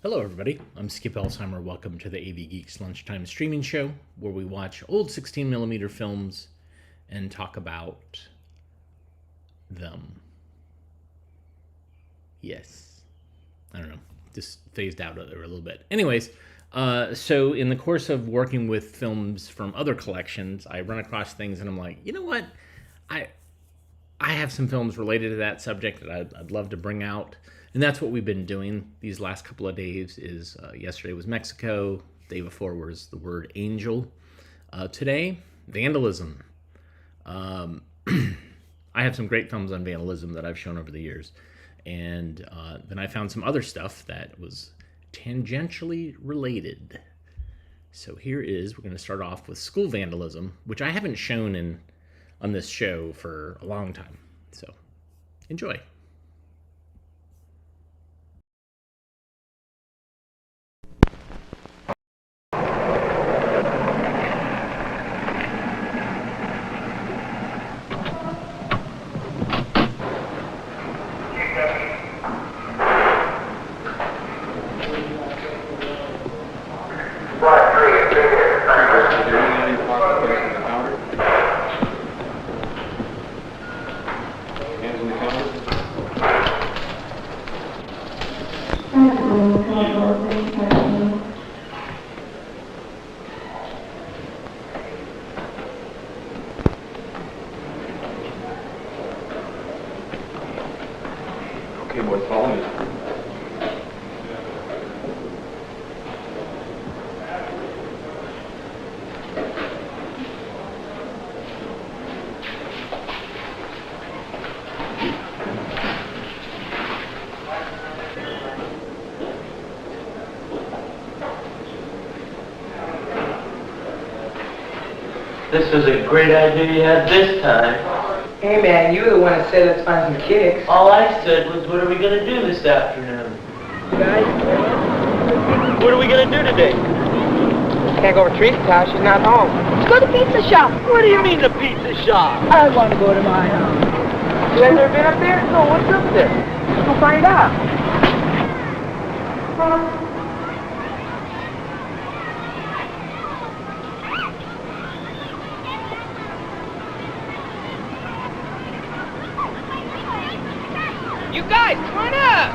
Hello everybody, I'm Skip Elsheimer. Welcome to the AV Geeks Lunchtime Streaming Show, where we watch old 16mm films and talk about them. Yes. I don't know, just phased out there a little bit. Anyways, so in the course of working with films from other collections, I run across things and I'm like, you know what? I have some films related to that subject that I'd love to bring out. And that's what we've been doing these last couple of days. Yesterday was Mexico. Day before was the word angel. Today, vandalism. I have some great films on vandalism that I've shown over the years. And then I found some other stuff that was tangentially related. So we're going to start off with school vandalism, which I haven't shown on this show for a long time. So enjoy. Okay, boys, follow me. This was a great idea you had this time. Hey man, you were the one that said let's find some kicks. All I said was, what are we going to do this afternoon? Guys, What are we going to do today? can't go over to Teresa's house, she's not home. Let's go to the pizza shop. What do you mean the pizza shop? I want to go to my house. You guys ever been up there? No, what's up there? Let's go find out. You guys, come on up!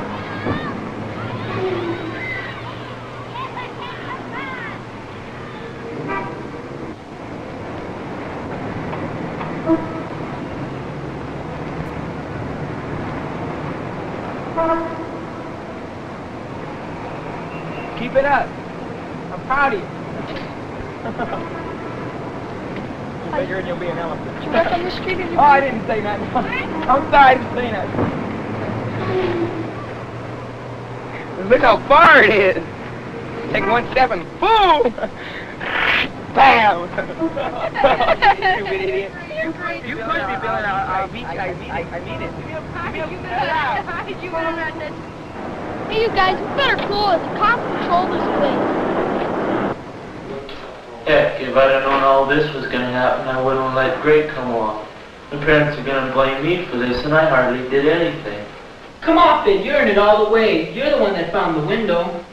Keep it up. I'm proud of you. You're bigger and you'll be an elephant. You work on the street and you... Oh, I didn't say nothing. I'm sorry, I didn't say nothing. Look how far it is. Take one step and boom! Bam! Stupid idiot. You pushed me, Billy. I mean it. Hey, you guys, we better go. The cops control this place. Heck, if I'd have known all this was going to happen, I wouldn't have let Greg come along. The parents are going to blame me for this, and I hardly did anything. Come off it. You earned it all the way. You're the one that found the window.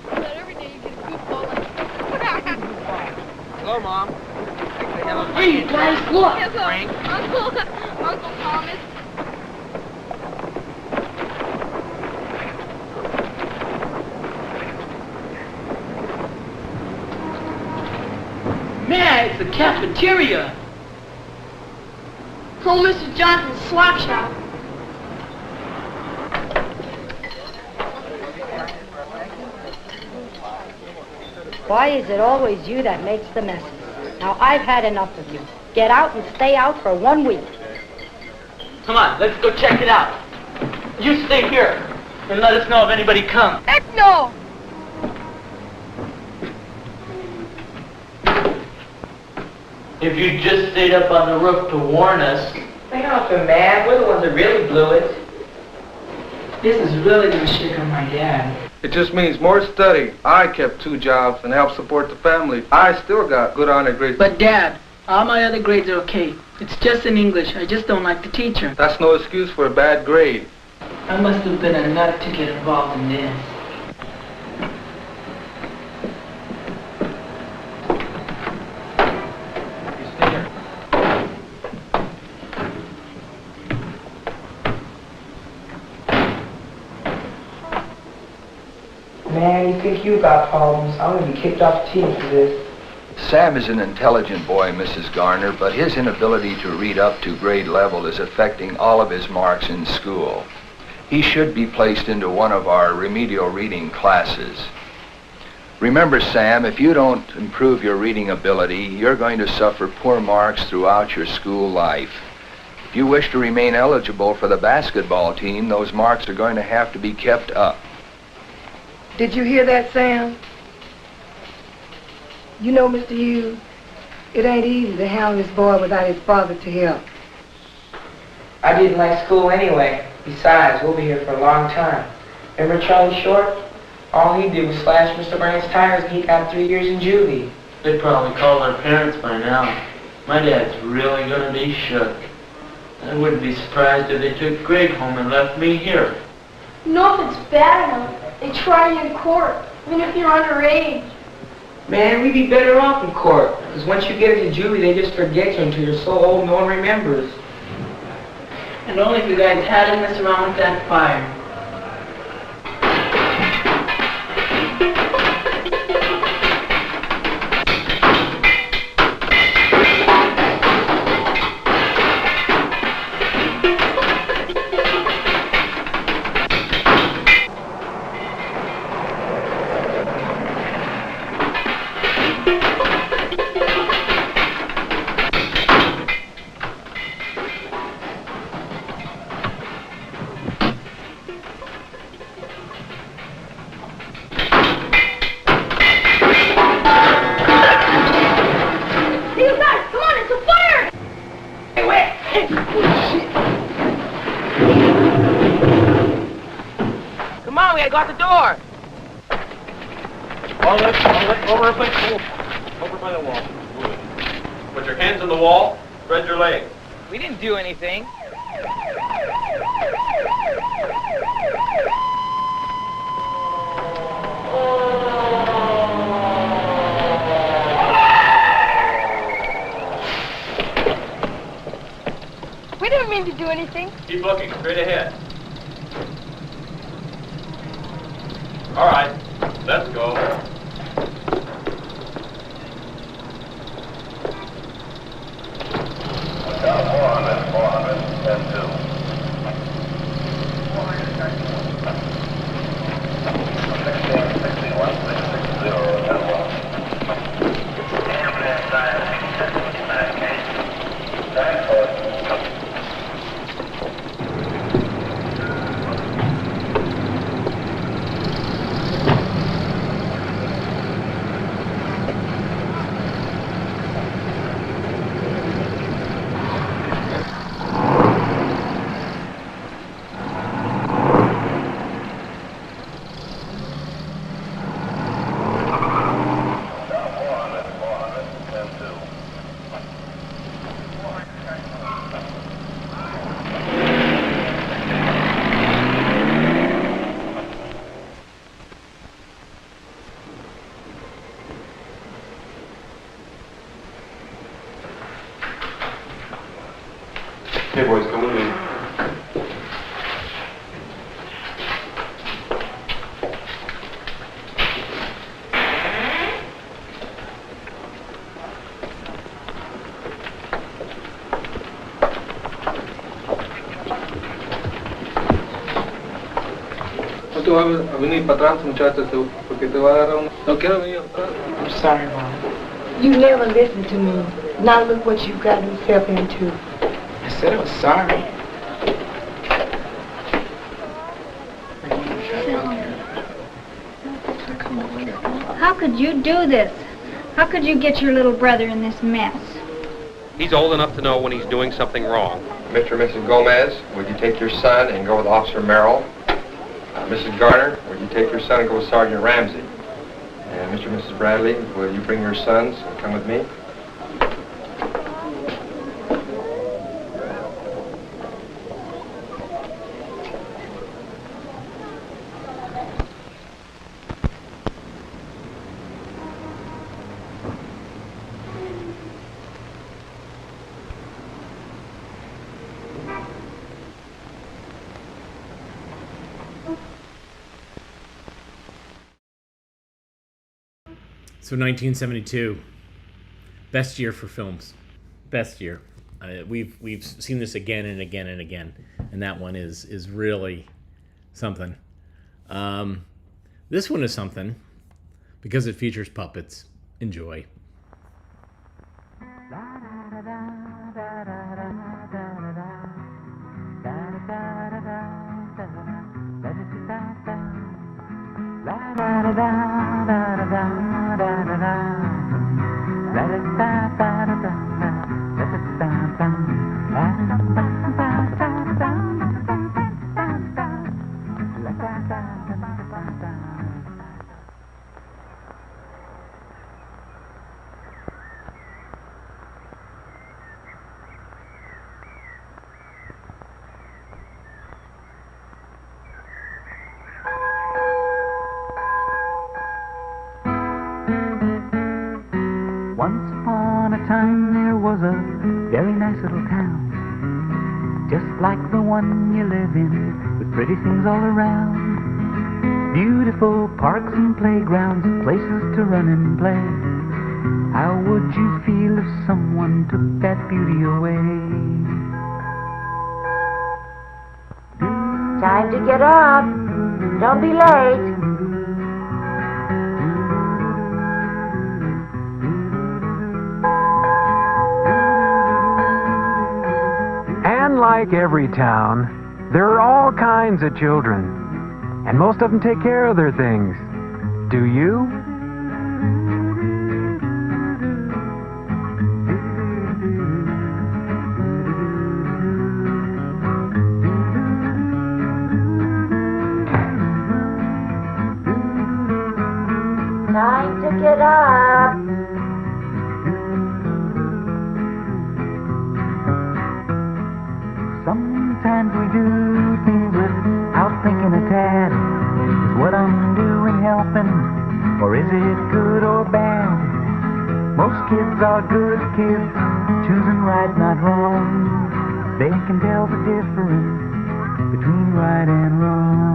But every day you get a goofball like... Hello, Mom. Hey, guys, look! Yes, Frank. Uncle Thomas. Man, it's the cafeteria. Oh, Mr. Johnson's slop shop. Why is it always you that makes the messes? Now, I've had enough of you. Get out and stay out for 1 week. Come on, let's go check it out. You stay here and let us know if anybody comes. Heck no! If you just stayed up on the roof to warn us. Hang on, man. We're the ones that really blew it. This is really gonna shake on my dad. It just means more study. I kept 2 jobs and helped support the family. I still got good honor grades. But Dad, all my other grades are okay. It's just in English. I just don't like the teacher. That's no excuse for a bad grade. I must have been a nut to get involved in this. Man, you think you got problems? I'm gonna be kicked off the team for this. Sam is an intelligent boy, Mrs. Garner, but his inability to read up to grade level is affecting all of his marks in school. He should be placed into one of our remedial reading classes. Remember, Sam, if you don't improve your reading ability, you're going to suffer poor marks throughout your school life. If you wish to remain eligible for the basketball team, those marks are going to have to be kept up. Did you hear that, Sam? You know, Mr. Hughes, it ain't easy to handle this boy without his father to help. I didn't like school anyway. Besides, we'll be here for a long time. Remember Charlie Short? All he did was slash Mr. Brown's tires and he got 3 years in juvie. They'd probably call their parents by now. My dad's really gonna be shook. I wouldn't be surprised if they took Greg home and left me here. You know, if it's bad enough, they try you in court, even if you're underage. Man, we'd be better off in court. Because once you get into juvie, they just forget you until you're so old no one remembers. And only if you guys hadn't messed around with that fire. Come on, we gotta go out the door. Over by the wall. Put your hands on the wall, spread your legs. We didn't do anything. We didn't mean to do anything. Keep looking straight ahead. All right, let's go. Okay, boys, come with me. No te voy a venir para atrás, muchachos, porque te va a dar un... No quiero venir atrás. I'm sorry, Mom. You never listen to me. Now look what you've gotten yourself into. I said I was sorry. How could you do this? How could you get your little brother in this mess? He's old enough to know when he's doing something wrong. Mr. and Mrs. Gomez, would you take your son and go with Officer Merrill? Mrs. Garner, would you take your son and go with Sergeant Ramsey? And Mr. and Mrs. Bradley, will you bring your sons and come with me? So 1972, best year for films, best year. We've seen this again and again and again, and that one is really something. This one is something because it features puppets. Enjoy. Once upon a time there was a very nice little town, just like the one you live in, with pretty things all around. Beautiful parks and playgrounds, places to run and play. How would you feel if someone took that beauty away? Time to get up. Don't be late. And like every town, there are all kinds of children, and most of them take care of their things. Do you? Time to get up. Sometimes we do things without thinking a tad. Is what I'm doing helping, or is it good or bad? Most kids are good kids, choosing right, not wrong. They can tell the difference between right and wrong.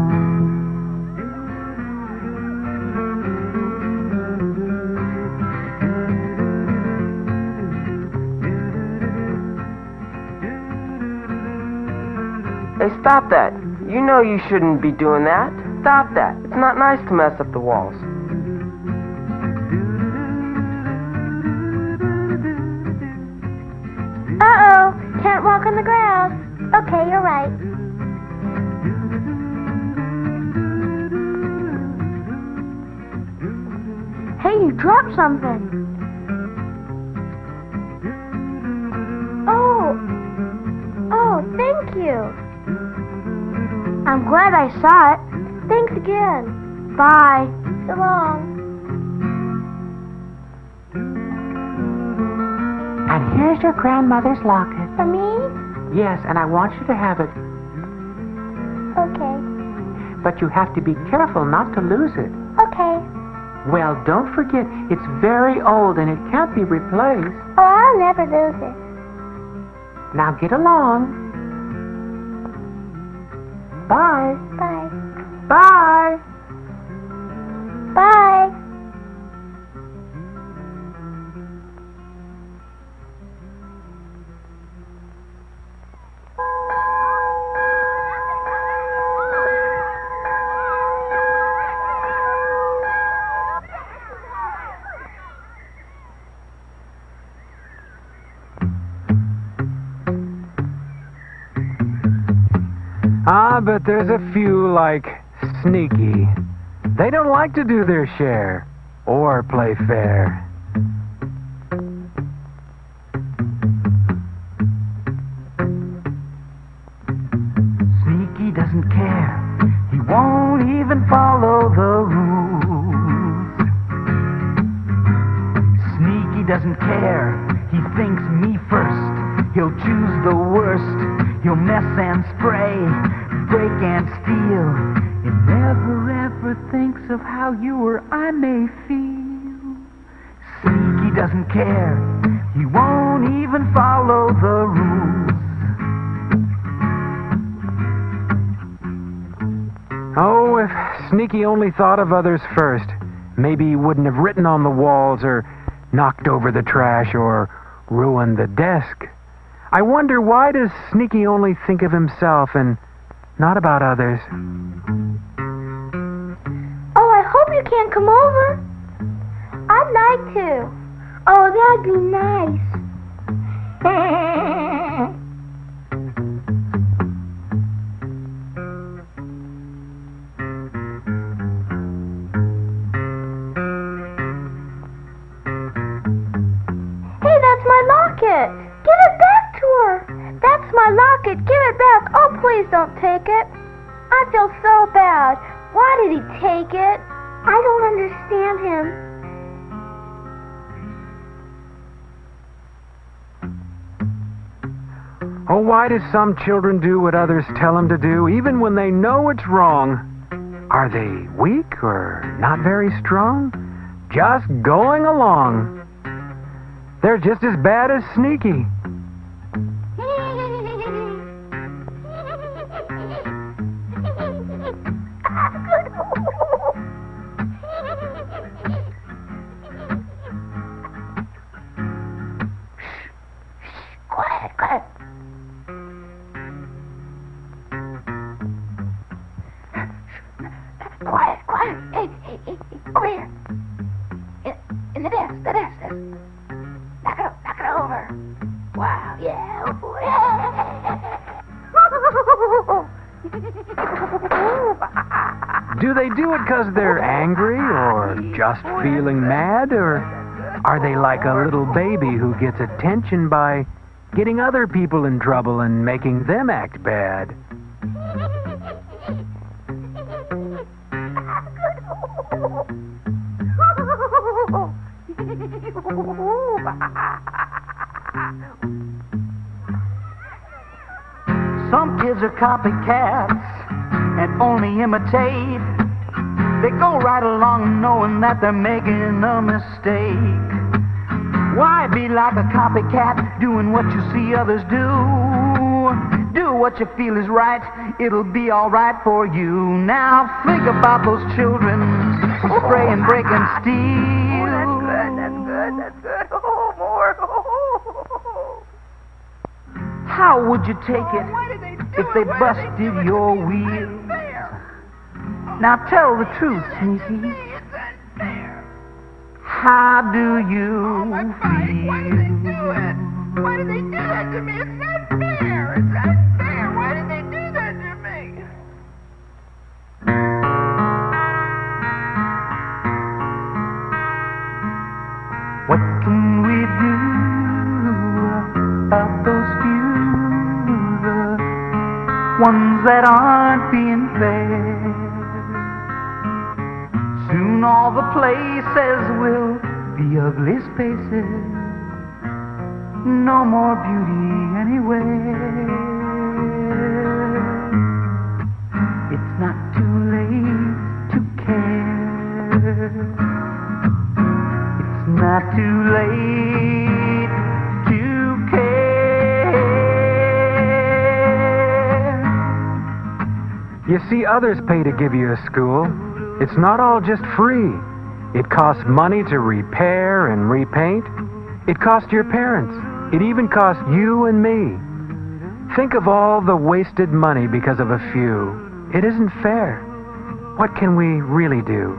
Hey, stop that. You know you shouldn't be doing that. Stop that. It's not nice to mess up the walls. Uh-oh, can't walk on the grass. Okay, you're right. Hey, you dropped something. Oh, thank you. I'm glad I saw it. Thanks again. Bye. So long. And here's your grandmother's locket. For me? Yes, and I want you to have it. Okay. But you have to be careful not to lose it. Okay. Well, don't forget, it's very old and it can't be replaced. Oh, I'll never lose it. Now get along. Bye. Bye. Bye. Bye. But there's a few like Sneaky. They don't like to do their share or play fair. Sneaky doesn't care. He won't even follow the rules. Sneaky doesn't care. He thinks me first. He'll choose the worst. He'll mess and spray, break and steal. He never ever thinks of how you or I may feel. Sneaky doesn't care. He won't even follow the rules. Oh, if Sneaky only thought of others first, maybe he wouldn't have written on the walls or knocked over the trash or ruined the desk. I wonder, why does Sneaky only think of himself and not about others? Oh, I hope you can come over. I'd like to. Oh, that'd be nice. Hey, that's my locket. Give it back to her. That's my locket. Give it back. Oh, please don't take it. I feel so bad. Why did he take it? I don't understand him. Oh, why do some children do what others tell them to do, even when they know it's wrong? Are they weak or not very strong? Just going along. They're just as bad as Sneaky. Quiet, quiet. Quiet, quiet. Hey, over here. In the desk, the desk. Knock it over. Wow, yeah. Do they do it because they're angry or just feeling mad? Or are they like a little baby who gets attention by getting other people in trouble and making them act bad? Some kids are copycats and only imitate. They go right along knowing that they're making a mistake. Why be like a copycat, doing what you see others do? Do what you feel is right, it'll be alright for you. Now think about those children spraying, breaking steel. That's good. Oh, more. How would you take it if they busted your wheels? Now tell the truth, Sneaky. How do you feel? Why did they do it? Why did they do that to me? It's not fair. It's not fair. Why did they do that to me? What can we do about those few, the ones that aren't being fair? Soon all the places will be ugly spaces. No more beauty anywhere. It's not too late to care. It's not too late to care. You see, others pay to give you a school. It's not all just free. It costs money to repair and repaint. It costs your parents. It even costs you and me. Think of all the wasted money because of a few. It isn't fair. What can we really do?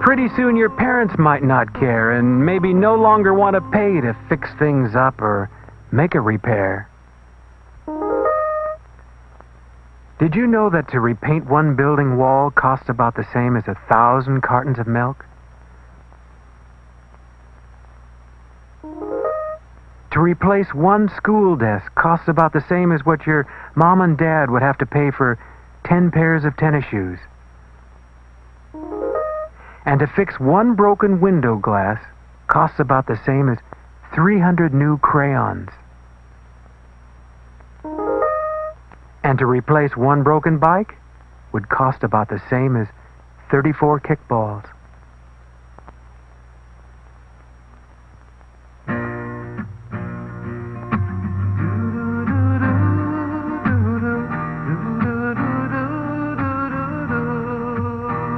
Pretty soon your parents might not care and maybe no longer want to pay to fix things up or make a repair. Did you know that to repaint one building wall costs about the same as 1,000 cartons of milk? To replace one school desk costs about the same as what your mom and dad would have to pay for 10 pairs of tennis shoes. And to fix one broken window glass costs about the same as 300 new crayons. And to replace one broken bike would cost about the same as 34 kickballs.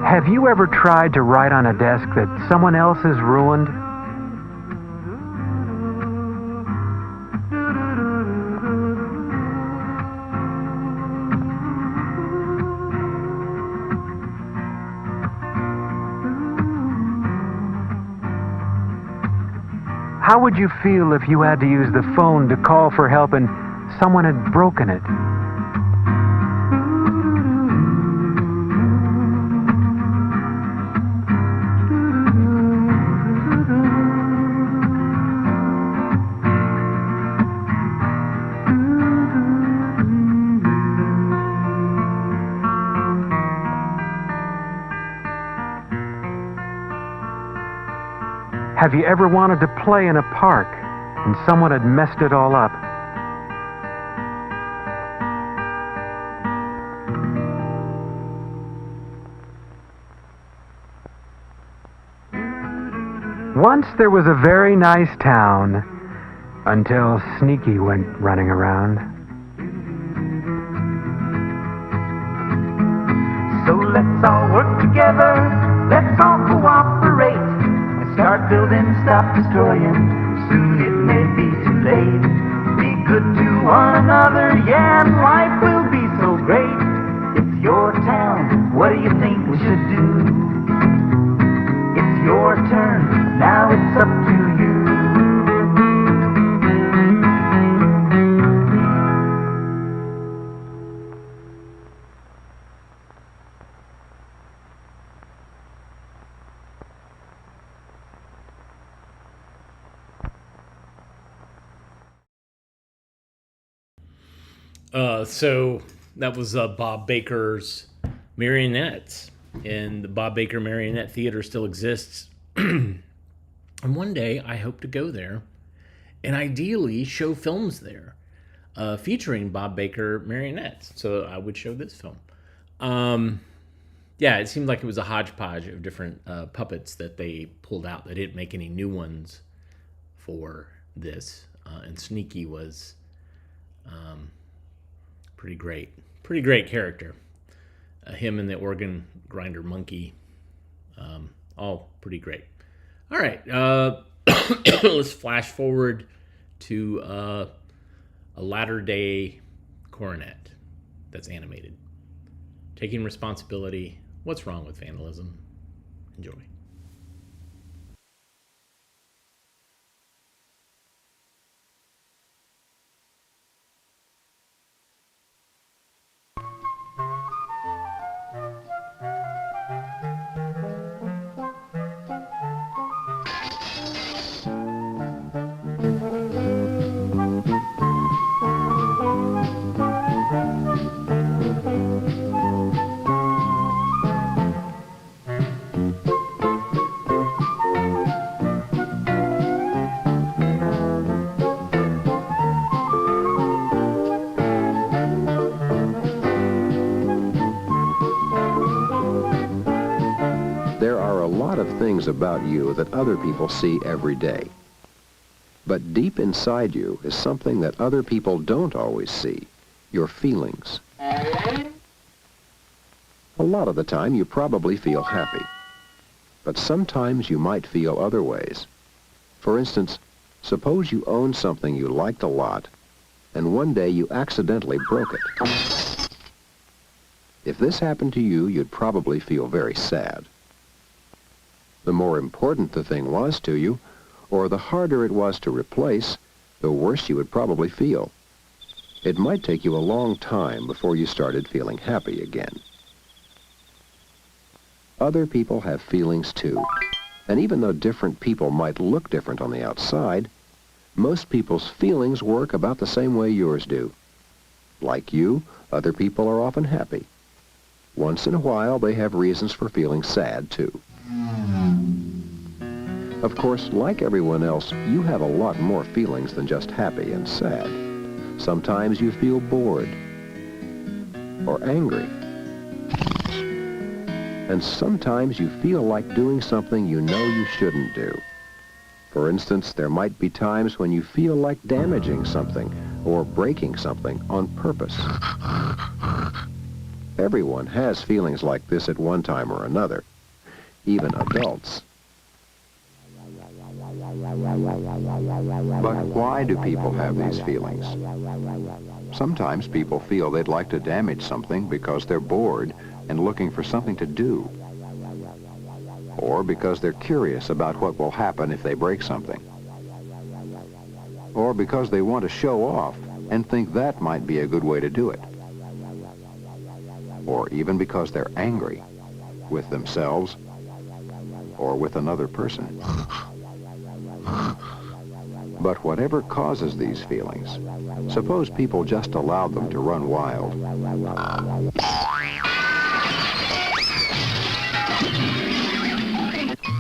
Have you ever tried to write on a desk that someone else has ruined? How would you feel if you had to use the phone to call for help and someone had broken it? Have you ever wanted to play in a park and someone had messed it all up? Once there was a very nice town until Sneaky went running around. So let's all work together, let's all cooperate. Start building, stop destroying. Soon it may be too late. Be good to one another, yeah, and life will be so great. It's your town, what do you think we should do? It's your turn, now it's up to you. So that was Bob Baker's Marionettes, and the Bob Baker Marionette Theater still exists. And one day I hope to go there and ideally show films there featuring Bob Baker marionettes. So I would show this film. Yeah, it seemed like it was a hodgepodge of different puppets that they pulled out. They didn't make any new ones for this. And Sneaky was pretty great character. Him and the organ grinder monkey, all pretty great. All right, let's flash forward to a latter-day coronet that's animated. Taking responsibility. What's wrong with vandalism? Enjoy. About you that other people see every day. But deep inside you is something that other people don't always see, your feelings. A lot of the time you probably feel happy, but sometimes you might feel other ways. For instance, suppose you own something you liked a lot, and one day you accidentally broke it. If this happened to you, you'd probably feel very sad. The more important the thing was to you, or the harder it was to replace, the worse you would probably feel. It might take you a long time before you started feeling happy again. Other people have feelings too, and even though different people might look different on the outside, most people's feelings work about the same way yours do. Like you, other people are often happy. Once in a while, they have reasons for feeling sad too. Of course, like everyone else, you have a lot more feelings than just happy and sad. Sometimes you feel bored or angry. And sometimes you feel like doing something you know you shouldn't do. For instance, there might be times when you feel like damaging something or breaking something on purpose. Everyone has feelings like this at one time or another, even adults. But why do people have these feelings? Sometimes people feel they'd like to damage something because they're bored and looking for something to do, or because they're curious about what will happen if they break something, or because they want to show off and think that might be a good way to do it, or even because they're angry with themselves or with another person. But whatever causes these feelings, suppose people just allowed them to run wild.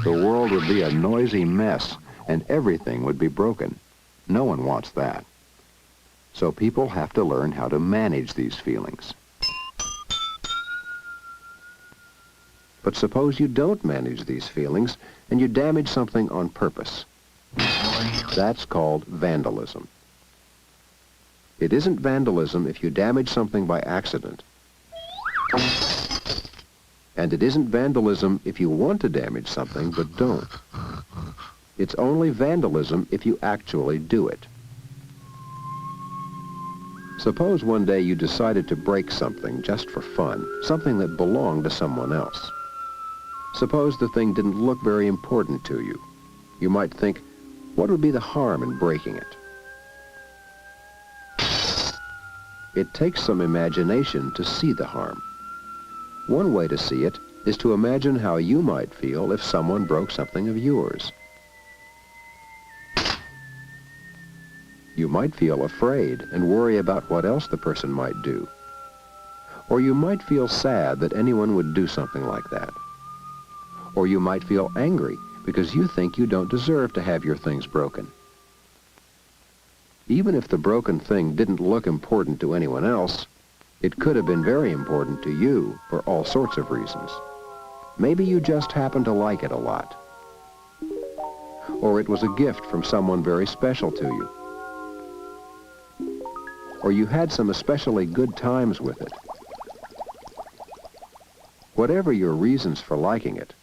The world would be a noisy mess and everything would be broken. No one wants that. So people have to learn how to manage these feelings. But suppose you don't manage these feelings and you damage something on purpose. That's called vandalism. It isn't vandalism if you damage something by accident. And it isn't vandalism if you want to damage something but don't. It's only vandalism if you actually do it. Suppose one day you decided to break something just for fun, something that belonged to someone else. Suppose the thing didn't look very important to you. You might think, what would be the harm in breaking it? It takes some imagination to see the harm. One way to see it is to imagine how you might feel if someone broke something of yours. You might feel afraid and worry about what else the person might do. Or you might feel sad that anyone would do something like that. Or you might feel angry because you think you don't deserve to have your things broken. Even if the broken thing didn't look important to anyone else, it could have been very important to you for all sorts of reasons. Maybe you just happen to like it a lot. Or it was a gift from someone very special to you. Or you had some especially good times with it. Whatever your reasons for liking it,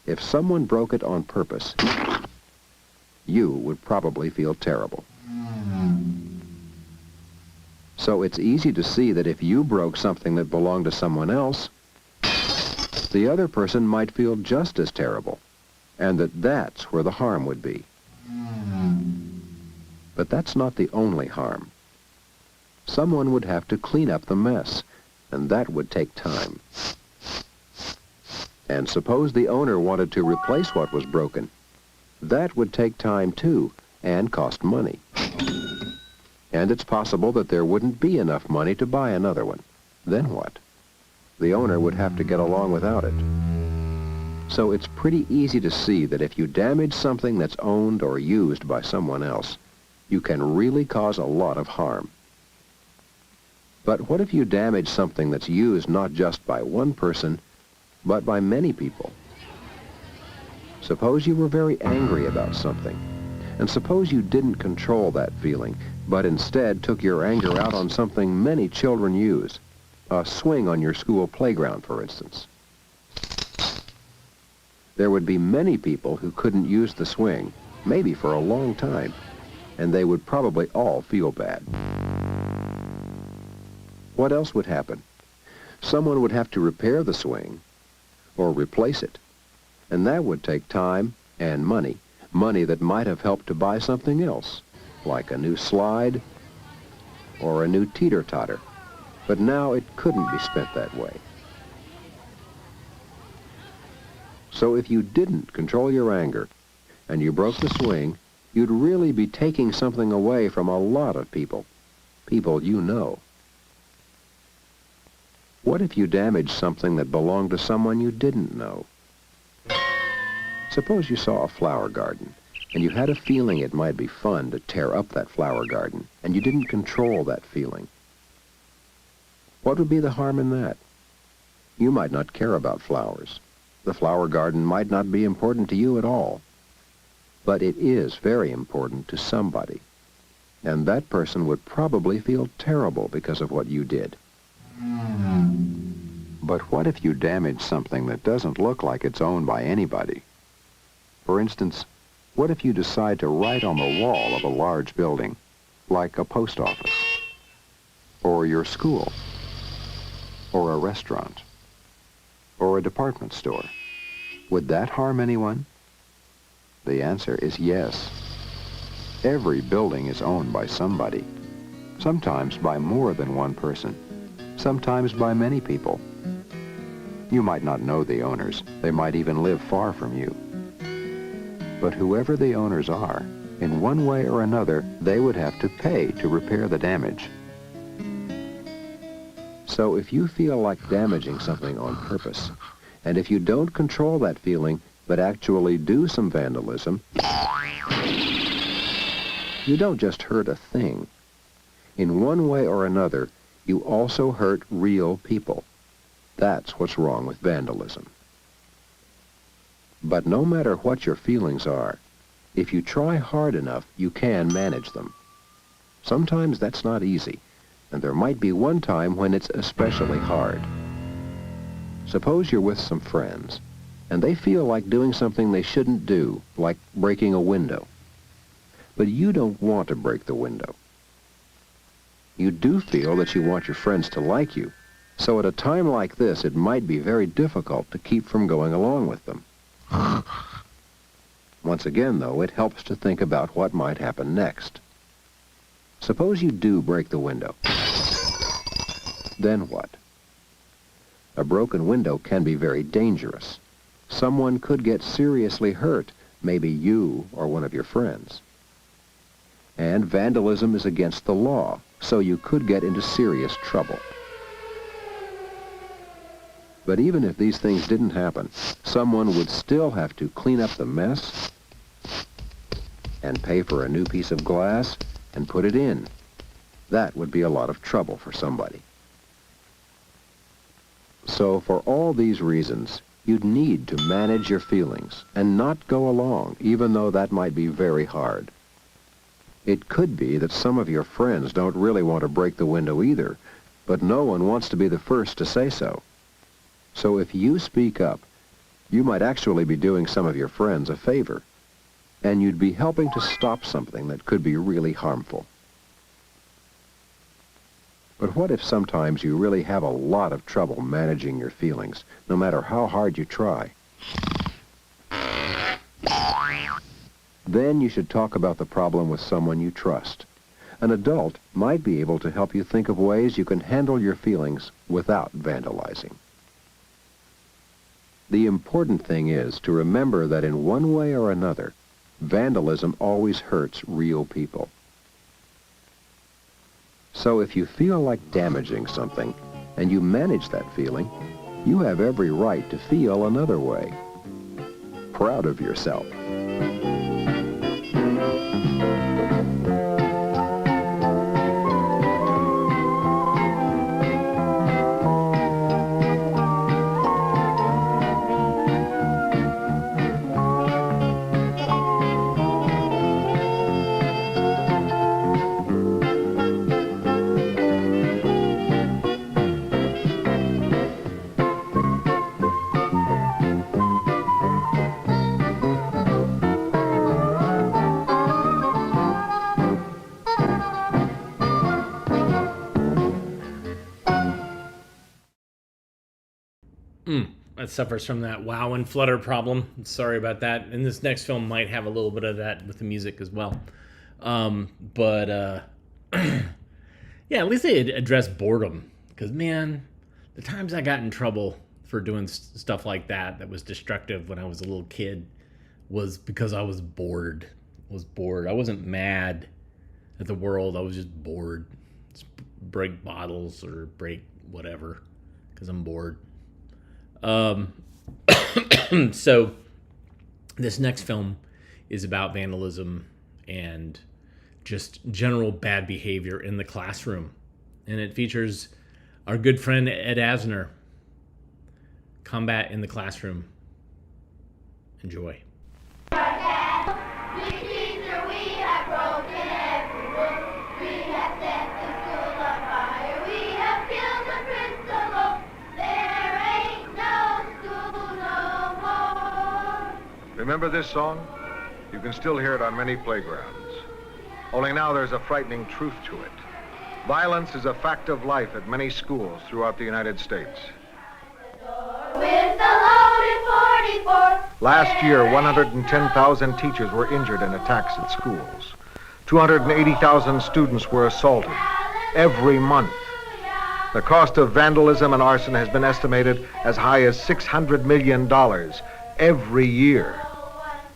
if someone broke it on purpose, you would probably feel terrible. So it's easy to see that if you broke something that belonged to someone else, the other person might feel just as terrible, and that that's where the harm would be. But that's not the only harm. Someone would have to clean up the mess, and that would take time. And suppose the owner wanted to replace what was broken. That would take time too, and cost money. And it's possible that there wouldn't be enough money to buy another one. Then what? The owner would have to get along without it. So it's pretty easy to see that if you damage something that's owned or used by someone else, you can really cause a lot of harm. But what if you damage something that's used not just by one person, but by many people? Suppose you were very angry about something, and suppose you didn't control that feeling, but instead took your anger out on something many children use, a swing on your school playground, for instance. There would be many people who couldn't use the swing, maybe for a long time, and they would probably all feel bad. What else would happen? Someone would have to repair the swing, or replace it. And that would take time and money that might have helped to buy something else, like a new slide or a new teeter-totter. But now it couldn't be spent that way. So if you didn't control your anger and you broke the swing, you'd really be taking something away from a lot of people you know. What if you damaged something that belonged to someone you didn't know? Suppose you saw a flower garden, and you had a feeling it might be fun to tear up that flower garden, and you didn't control that feeling. What would be the harm in that? You might not care about flowers. The flower garden might not be important to you at all. But it is very important to somebody, and that person would probably feel terrible because of what you did. But what if you damage something that doesn't look like it's owned by anybody? For instance, what if you decide to write on the wall of a large building, like a post office, or your school, or a restaurant, or a department store? Would that harm anyone? The answer is yes. Every building is owned by somebody, sometimes by more than one person, sometimes by many people. You might not know the owners. They might even live far from you. But whoever the owners are, in one way or another, they would have to pay to repair the damage. So if you feel like damaging something on purpose, and if you don't control that feeling, but actually do some vandalism, you don't just hurt a thing. In one way or another, you also hurt real people. That's what's wrong with vandalism. But no matter what your feelings are, if you try hard enough, you can manage them. Sometimes that's not easy, and there might be one time when it's especially hard. Suppose you're with some friends, and they feel like doing something they shouldn't do, like breaking a window. But you don't want to break the window. You do feel that you want your friends to like you, so at a time like this, it might be very difficult to keep from going along with them. Once again, though, it helps to think about what might happen next. Suppose you do break the window. Then what? A broken window can be very dangerous. Someone could get seriously hurt, maybe you or one of your friends. And vandalism is against the law, so you could get into serious trouble. But even if these things didn't happen, someone would still have to clean up the mess and pay for a new piece of glass and put it in. That would be a lot of trouble for somebody. So for all these reasons, you'd need to manage your feelings and not go along, even though that might be very hard. It could be that some of your friends don't really want to break the window either, but no one wants to be the first to say so. So if you speak up, you might actually be doing some of your friends a favor, and you'd be helping to stop something that could be really harmful. But what if sometimes you really have a lot of trouble managing your feelings, no matter how hard you try? Then you should talk about the problem with someone you trust. An adult might be able to help you think of ways you can handle your feelings without vandalizing. The important thing is to remember that in one way or another, vandalism always hurts real people. So if you feel like damaging something, and you manage that feeling, you have every right to feel another way. Proud of yourself. That suffers from that wow and flutter problem. Sorry about that. And this next film might have a little bit of that with the music as well. Yeah, at least they addressed boredom. Because, man, the times I got in trouble for doing stuff like that was destructive when I was a little kid was because I was bored. I wasn't mad at the world. I was just bored. Just break bottles or break whatever because I'm bored. So this next film is about vandalism and just general bad behavior in the classroom. And it features our good friend Ed Asner. Combat in the Classroom. Enjoy. There Remember this song? You can still hear it on many playgrounds. Only now there's a frightening truth to it. Violence is a fact of life at many schools throughout the United States. With the loaded 44. Last year, 110,000 teachers were injured in attacks at schools. 280,000 students were assaulted every month. The cost of vandalism and arson has been estimated as high as $600 million every year.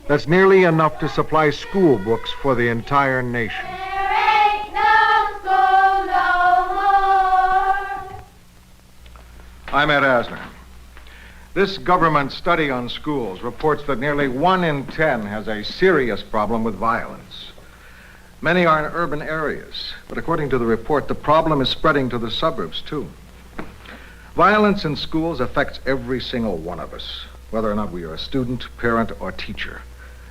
That's nearly enough to supply school books for the entire nation. I'm Ed Asner. This government study on schools reports that nearly 1 in 10 has a serious problem with violence. Many are in urban areas, but according to the report, the problem is spreading to the suburbs, too. Violence in schools affects every single one of us, whether or not we are a student, parent, or teacher.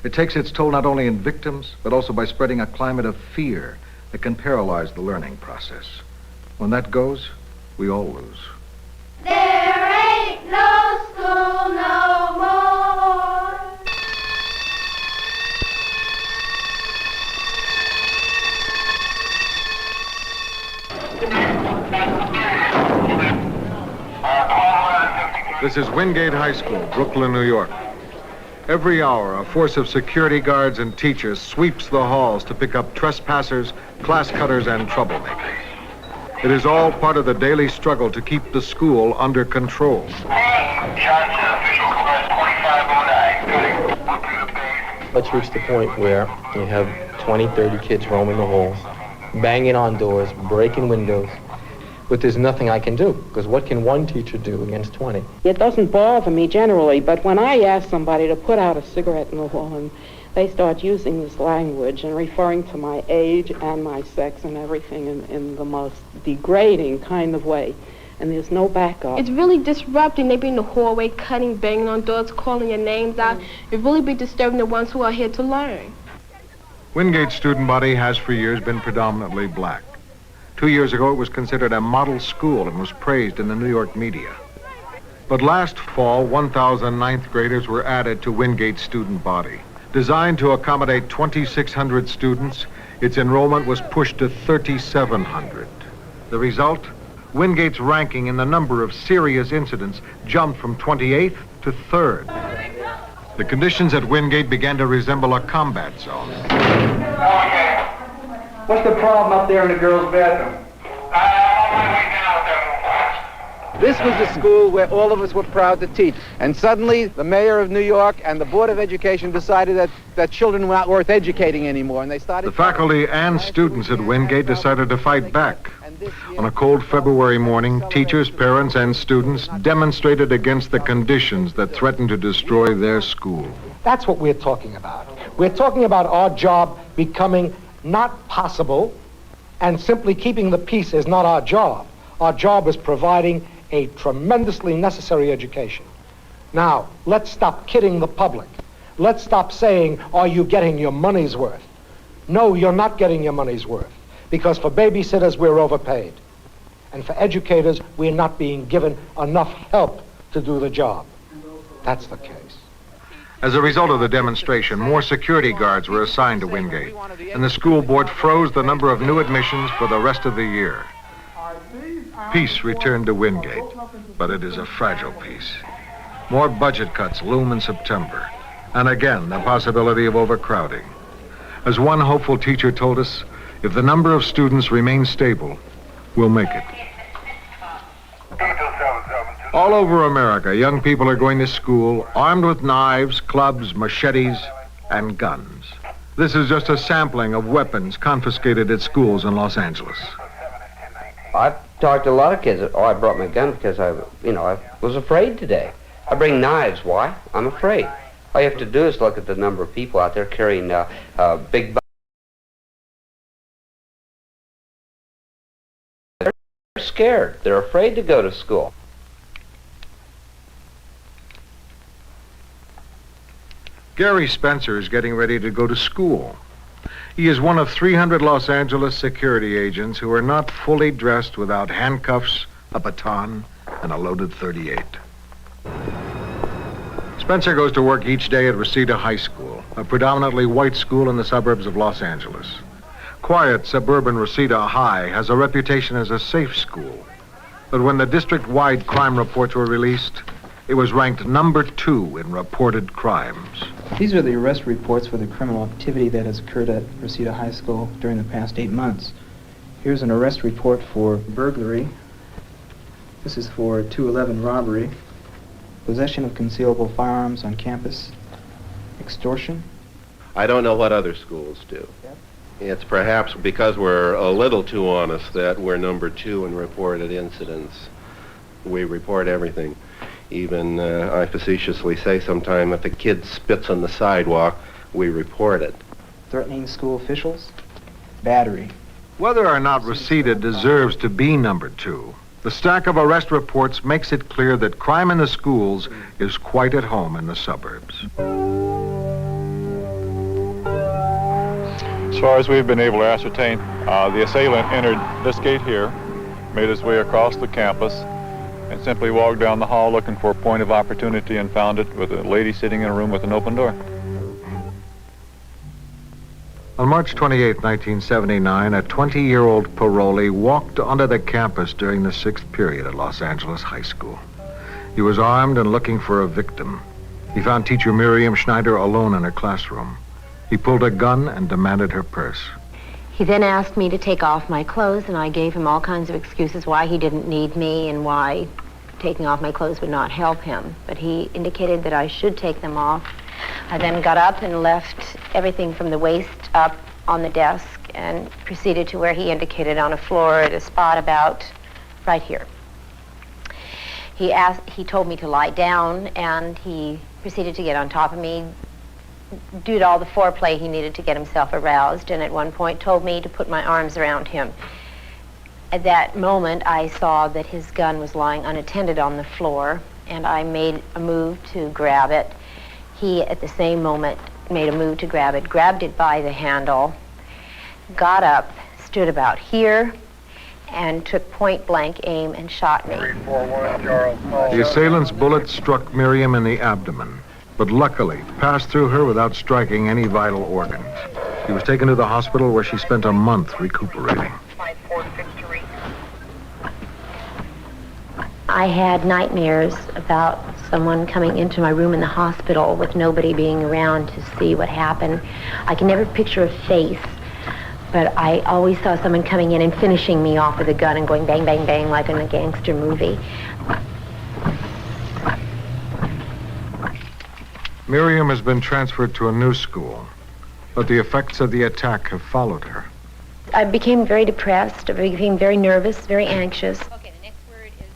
It takes its toll not only in victims, but also by spreading a climate of fear that can paralyze the learning process. When that goes, we all lose. There ain't no school no more. This is Wingate High School, Brooklyn, New York. Every hour, a force of security guards and teachers sweeps the halls to pick up trespassers, class cutters, and troublemakers. It is all part of the daily struggle to keep the school under control. Let's reach the point where you have 20, 30 kids roaming the halls, banging on doors, breaking windows, but there's nothing I can do, because what can one teacher do against 20? It doesn't bother me generally, but when I ask somebody to put out a cigarette in the hall and they start using this language and referring to my age and my sex and everything in the most degrading kind of way, and there's no backup. It's really disrupting. They be in the hallway, cutting, banging on doors, calling your names out. It really be disturbing the ones who are here to learn. Wingate's student body has for years been predominantly black. 2 years ago, it was considered a model school and was praised in the New York media. But last fall, 1,000 ninth graders were added to Wingate's student body. Designed to accommodate 2,600 students, its enrollment was pushed to 3,700. The result? Wingate's ranking in the number of serious incidents jumped from 28th to 3rd. The conditions at Wingate began to resemble a combat zone. What's the problem up there in the girls' bathroom? This was the school where all of us were proud to teach. And suddenly, the mayor of New York and the Board of Education decided that children were not worth educating anymore, and they started... The faculty and students at Wingate decided to fight back. On a cold February morning, teachers, parents, and students demonstrated against the conditions that threatened to destroy their school. That's what we're talking about. We're talking about our job becoming not possible, and simply keeping the peace is not our job. Our job is providing a tremendously necessary education. Now, let's stop kidding the public. Let's stop saying, are you getting your money's worth? No, you're not getting your money's worth, because for babysitters, we're overpaid. And for educators, we're not being given enough help to do the job. That's the case. As a result of the demonstration, more security guards were assigned to Wingate, and the school board froze the number of new admissions for the rest of the year. Peace returned to Wingate, but it is a fragile peace. More budget cuts loom in September, and again, the possibility of overcrowding. As one hopeful teacher told us, if the number of students remains stable, we'll make it. All over America, young people are going to school armed with knives, clubs, machetes, and guns. This is just a sampling of weapons confiscated at schools in Los Angeles. I've talked to a lot of kids. Oh, I brought my gun because I was afraid today. I bring knives. Why? I'm afraid. All you have to do is look at the number of people out there carrying big... They're scared. They're afraid to go to school. Gary Spencer is getting ready to go to school. He is one of 300 Los Angeles security agents who are not fully dressed without handcuffs, a baton, and a loaded .38. Spencer goes to work each day at Reseda High School, a predominantly white school in the suburbs of Los Angeles. Quiet suburban Reseda High has a reputation as a safe school. But when the district-wide crime reports were released, it was ranked number 2 in reported crimes. These are the arrest reports for the criminal activity that has occurred at Reseda High School during the past 8 months. Here's an arrest report for burglary. This is for 211 robbery, possession of concealable firearms on campus, extortion. I don't know what other schools do. It's perhaps because we're a little too honest that we're number 2 in reported incidents. We report everything. Even, I facetiously say sometime, if a kid spits on the sidewalk, we report it. Threatening school officials, battery. Whether or not Reseda deserves to be number 2, the stack of arrest reports makes it clear that crime in the schools is quite at home in the suburbs. As far as we've been able to ascertain, the assailant entered this gate here, made his way across the campus, and simply walked down the hall looking for a point of opportunity and found it with a lady sitting in a room with an open door. On March 28, 1979, a 20-year-old parolee walked onto the campus during the 6th period at Los Angeles High School. He was armed and looking for a victim. He found teacher Miriam Schneider alone in her classroom. He pulled a gun and demanded her purse. He then asked me to take off my clothes, and I gave him all kinds of excuses why he didn't need me and why taking off my clothes would not help him. But he indicated that I should take them off. I then got up and left everything from the waist up on the desk and proceeded to where he indicated on a floor at a spot about right here. He told me to lie down, and he proceeded to get on top of me, did all the foreplay he needed to get himself aroused, and at one point told me to put my arms around him. At that moment, I saw that his gun was lying unattended on the floor, and I made a move to grab it. He, at the same moment, made a move to grab it, grabbed it by the handle, got up, stood about here, and took point-blank aim and shot me. The assailant's bullet struck Miriam in the abdomen, but luckily passed through her without striking any vital organs. She was taken to the hospital where she spent a month recuperating. I had nightmares about someone coming into my room in the hospital with nobody being around to see what happened. I can never picture a face, but I always saw someone coming in and finishing me off with a gun and going bang, bang, bang like in a gangster movie. Miriam has been transferred to a new school, but the effects of the attack have followed her. I became very depressed, I became very nervous, very anxious.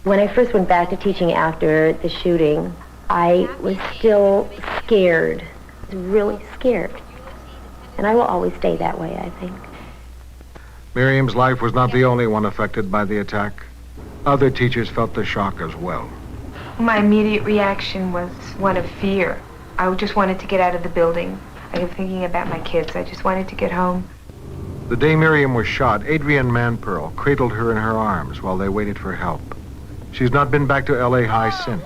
When I first went back to teaching after the shooting, I was still scared, really scared. And I will always stay that way, I think. Miriam's life was not the only one affected by the attack. Other teachers felt the shock as well. My immediate reaction was one of fear. I just wanted to get out of the building. I was thinking about my kids. I just wanted to get home. The day Miriam was shot, Adrienne Manpearl cradled her in her arms while they waited for help. She's not been back to LA High since.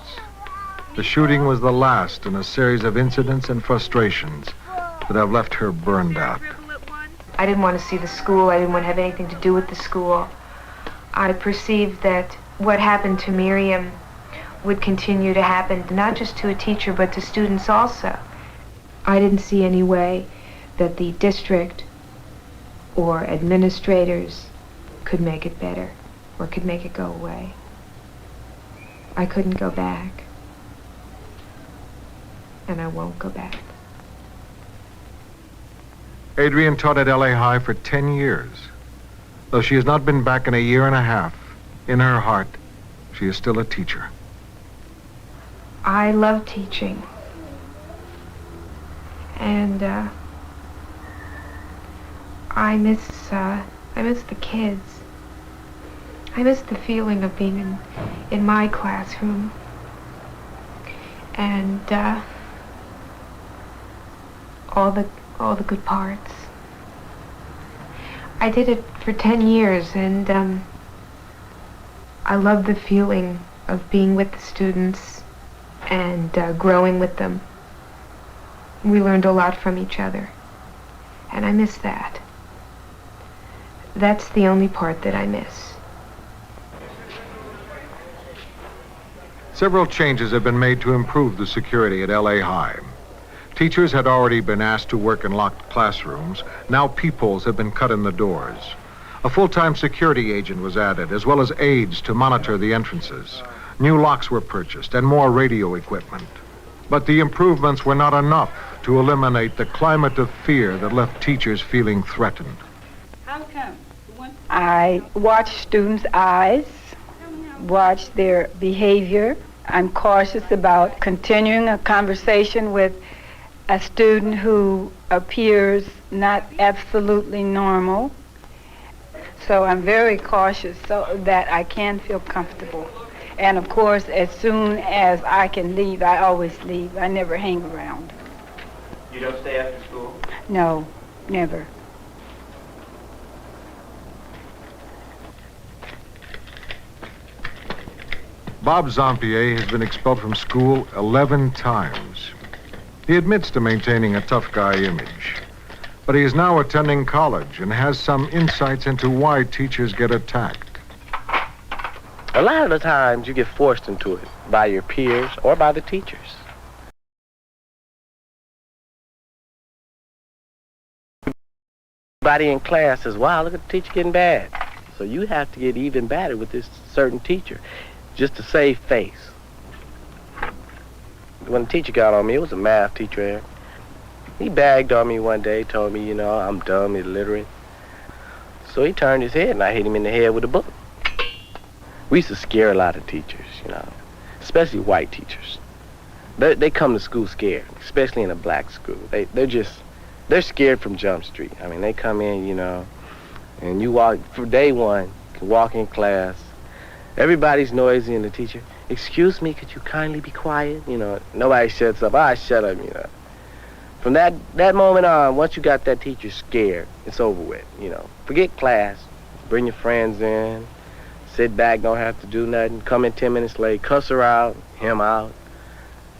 The shooting was the last in a series of incidents and frustrations that have left her burned out. I didn't want to see the school. I didn't want to have anything to do with the school. I perceived that what happened to Miriam would continue to happen, not just to a teacher, but to students also. I didn't see any way that the district or administrators could make it better or could make it go away. I couldn't go back, and I won't go back. Adrienne taught at LA High for 10 years. Though she has not been back in a year and a half, in her heart, she is still a teacher. I love teaching, and I miss the kids. I miss the feeling of being in my classroom, and all the good parts. I did it for 10 years, and I love the feeling of being with the students and growing with them. We learned a lot from each other, and I miss that. That's the only part that I miss. Several changes have been made to improve the security at LA High. Teachers had already been asked to work in locked classrooms. Now peepholes have been cut in the doors. A full-time security agent was added, as well as aides to monitor the entrances. New locks were purchased and more radio equipment. But the improvements were not enough to eliminate the climate of fear that left teachers feeling threatened. How come? I watch students' eyes, watch their behavior. I'm cautious about continuing a conversation with a student who appears not absolutely normal. So I'm very cautious so that I can feel comfortable. And of course, as soon as I can leave, I always leave. I never hang around. You don't stay after school? No, never. Bob Zampier has been expelled from school 11 times. He admits to maintaining a tough guy image. But he is now attending college and has some insights into why teachers get attacked. A lot of the times you get forced into it by your peers or by the teachers. Everybody in class says, wow, look at the teacher getting bad. So you have to get even badder with this certain teacher just to save face. When the teacher got on me, it was a math teacher there. He bagged on me one day, told me, you know, I'm dumb, illiterate. So he turned his head and I hit him in the head with a book. We used to scare a lot of teachers, you know, especially white teachers. They come to school scared, especially in a black school. They're scared from Jump Street. I mean, they come in, you know, and you walk, for day one, you can walk in class. Everybody's noisy and the teacher, excuse me, could you kindly be quiet? You know, nobody shuts up. I shut up, you know. From that moment on, once you got that teacher scared, it's over with, you know. Forget class, bring your friends in, sit back, don't have to do nothing, come in 10 minutes late, cuss her out, him out.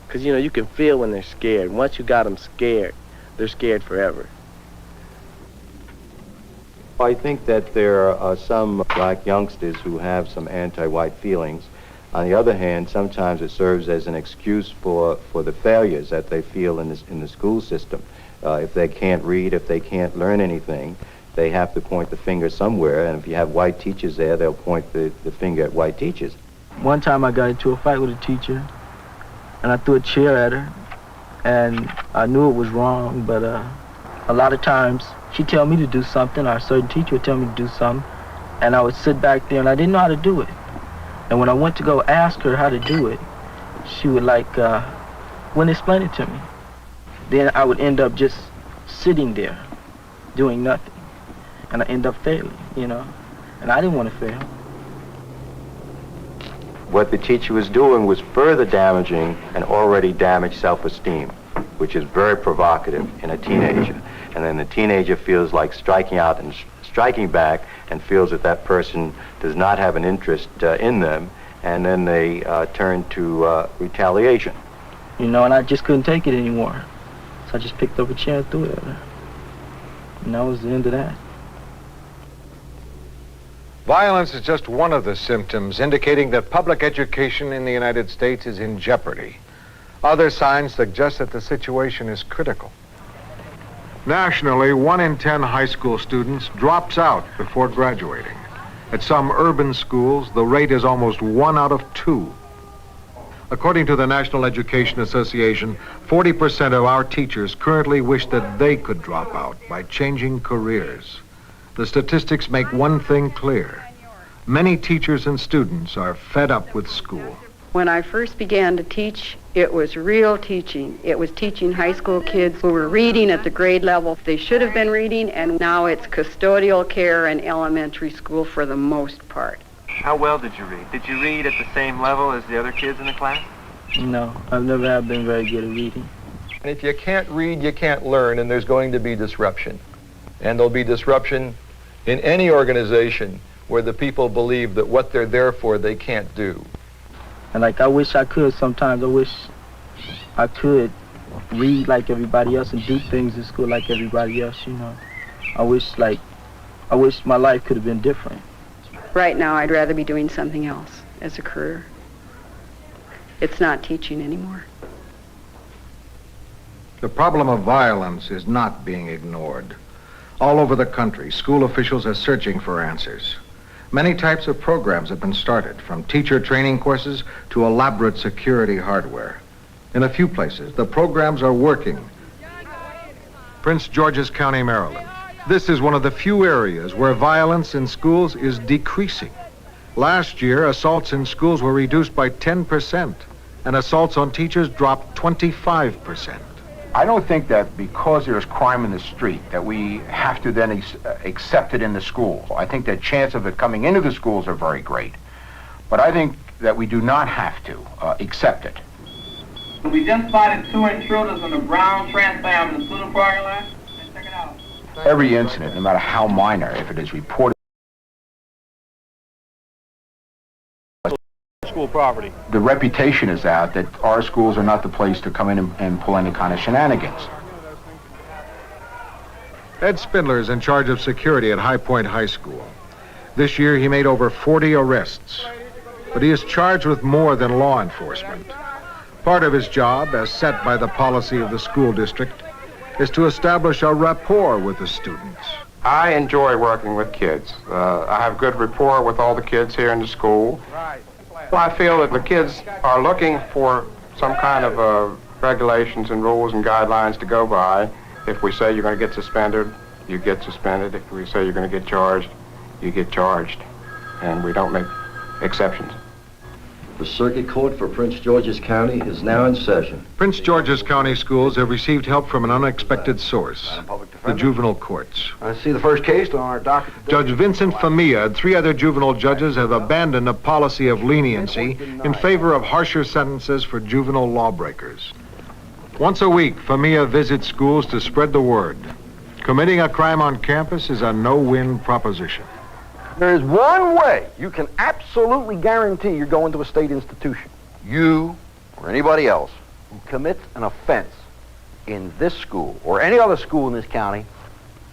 Because, you know, you can feel when they're scared. Once you got them scared, they're scared forever. I think that there are some black youngsters who have some anti-white feelings. On the other hand, sometimes it serves as an excuse for the failures that they feel in the school system. If they can't read, if they can't learn anything, they have to point the finger somewhere, and if you have white teachers there, they'll point the finger at white teachers. One time I got into a fight with a teacher, and I threw a chair at her, and I knew it was wrong, but a lot of times she'd tell me to do something, or a certain teacher would tell me to do something, and I would sit back there and I didn't know how to do it. And when I went to go ask her how to do it, she would wouldn't explain it to me. Then I would end up just sitting there, doing nothing. And I end up failing, you know. And I didn't want to fail. What the teacher was doing was further damaging an already damaged self-esteem, which is very provocative in a teenager. And then the teenager feels like striking out and striking back and feels that that person does not have an interest in them, and then they turn to retaliation. You know, and I just couldn't take it anymore. So I just picked up a chair and threw it at her. And that was the end of that. Violence is just one of the symptoms indicating that public education in the United States is in jeopardy. Other signs suggest that the situation is critical. Nationally, 1 in 10 high school students drops out before graduating. At some urban schools, the rate is almost 1 out of 2. According to the National Education Association, 40% of our teachers currently wish that they could drop out by changing careers. The statistics make one thing clear. Many teachers and students are fed up with school. When I first began to teach, it was real teaching. It was teaching high school kids who were reading at the grade level they should have been reading, and now it's custodial care in elementary school for the most part. How well did you read? Did you read at the same level as the other kids in the class? No, I've never been very good at reading. And if you can't read, you can't learn, and there's going to be disruption. And there'll be disruption in any organization where the people believe that what they're there for, they can't do. And I wish I could sometimes. I wish I could read like everybody else and do things in school like everybody else, you know. I wish my life could have been different. Right now, I'd rather be doing something else as a career. It's not teaching anymore. The problem of violence is not being ignored. All over the country, school officials are searching for answers. Many types of programs have been started, from teacher training courses to elaborate security hardware. In a few places, the programs are working. Prince George's County, Maryland. This is one of the few areas where violence in schools is decreasing. Last year, assaults in schools were reduced by 10%, and assaults on teachers dropped 25%. I don't think that because there's crime in the street that we have to then accept it in the school. I think the chance of it coming into the schools are very great. But I think that we do not have to accept it. We just spotted 2 intruders in a brown Trans Am in the student parking lot. Check it out. Every incident, no matter how minor, if it is reported, School property. the reputation is out that our schools are not the place to come in and pull any kind of shenanigans. Ed Spindler is in charge of security at High Point High School. This year, he made over 40 arrests, but he is charged with more than law enforcement. Part of his job, as set by the policy of the school district, is to establish a rapport with the students. I enjoy working with kids. I have good rapport with all the kids here in the school. I feel that the kids are looking for some kind of regulations and rules and guidelines to go by. If we say you're going to get suspended, you get suspended. If we say you're going to get charged, you get charged. And we don't make exceptions. The circuit court for Prince George's County is now in session. Prince George's County schools have received help from an unexpected source, the juvenile courts. I see the first case on our docket today. Judge Vincent Famia and 3 other juvenile judges have abandoned a policy of leniency in favor of harsher sentences for juvenile lawbreakers. Once a week, Famia visits schools to spread the word. Committing a crime on campus is a no-win proposition. There is one way you can absolutely guarantee you're going to a state institution. You or anybody else who commits an offense in this school or any other school in this county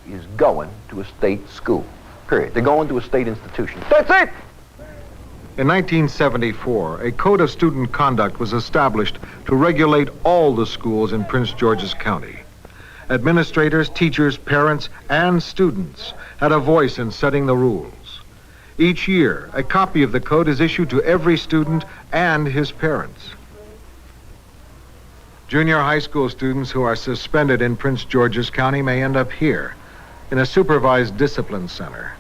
is going to a state school. Period. They're going to a state institution. That's it! In 1974, a code of student conduct was established to regulate all the schools in Prince George's County. Administrators, teachers, parents, and students had a voice in setting the rules. Each year, a copy of the code is issued to every student and his parents. Junior high school students who are suspended in Prince George's County may end up here, in a supervised discipline center.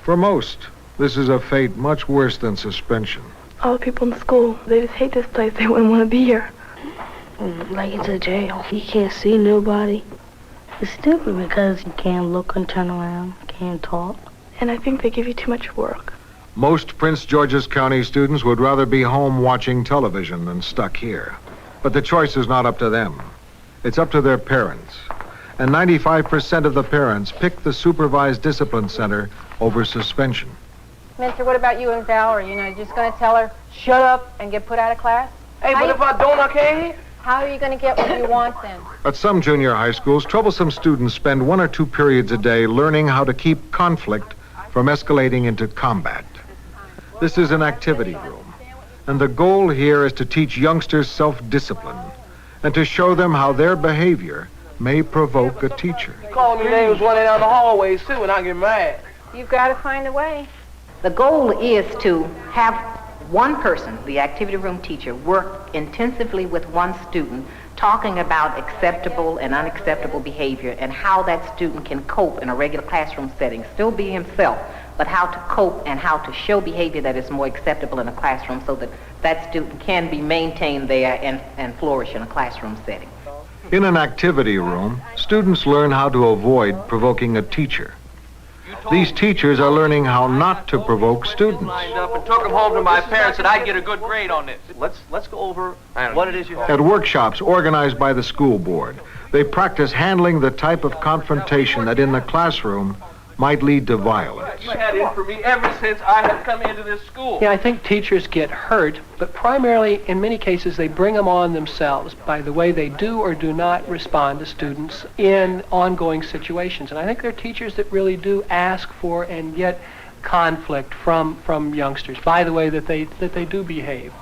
For most, this is a fate much worse than suspension. All the people in the school, they just hate this place. They wouldn't want to be here. Like it's a jail. You can't see nobody. It's stupid because you can't look and turn around, can't talk. And I think they give you too much work. Most Prince George's County students would rather be home watching television than stuck here. But the choice is not up to them. It's up to their parents. And 95% of the parents pick the supervised discipline center over suspension. Mister, what about you and Valerie? You know, you're just going to tell her, shut up and get put out of class? Hey, but if I don't, I can't. How are you going to get what you want then? At some junior high schools, troublesome students spend 1 or 2 periods a day learning how to keep conflict from escalating into combat. This is an activity room, and the goal here is to teach youngsters self-discipline and to show them how their behavior may provoke a teacher. Call me names running down the hallways too, and I get mad. You've got to find a way. The goal is to have one person, the activity room teacher, work intensively with one student, talking about acceptable and unacceptable behavior and how that student can cope in a regular classroom setting, still be himself, but how to cope and how to show behavior that is more acceptable in a classroom so that that student can be maintained there and flourish in a classroom setting. In an activity room, students learn how to avoid provoking a teacher. These teachers are learning how not to provoke students. Lined up and took them home to my parents that I'd get a good grade on this. Let's go over what it is you have. At workshops organized by the school board, they practice handling the type of confrontation that in the classroom might lead to violence. You had it for me ever since I have come into this school. Yeah, I think teachers get hurt, but primarily, in many cases, they bring them on themselves by the way they do or do not respond to students in ongoing situations. And I think there are teachers that really do ask for and get conflict from youngsters by the way that they do behave.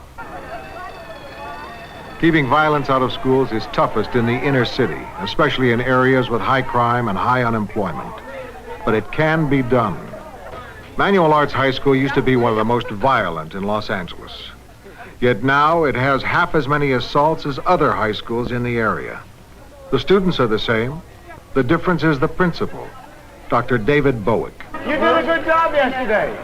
Keeping violence out of schools is toughest in the inner city, especially in areas with high crime and high unemployment. But it can be done. Manual Arts High School used to be one of the most violent in Los Angeles. Yet now it has half as many assaults as other high schools in the area. The students are the same. The difference is the principal, Dr. David Bowick. You did a good job yesterday.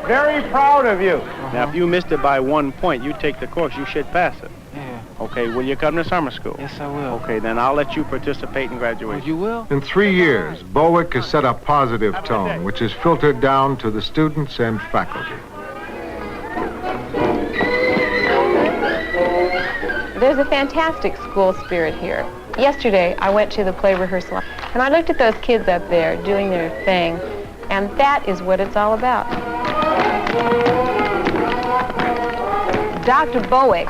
Very proud of you. Now, if you missed it by 1 point, you take the course, you should pass it. Yeah. Okay, will you come to summer school? Yes, I will. Okay, then I'll let you participate in graduation. You will? In 3 years, Bowick has set a positive tone, which is filtered down to the students and faculty. There's a fantastic school spirit here. Yesterday, I went to the play rehearsal, and I looked at those kids up there doing their thing, and that is what it's all about. Dr. Bowick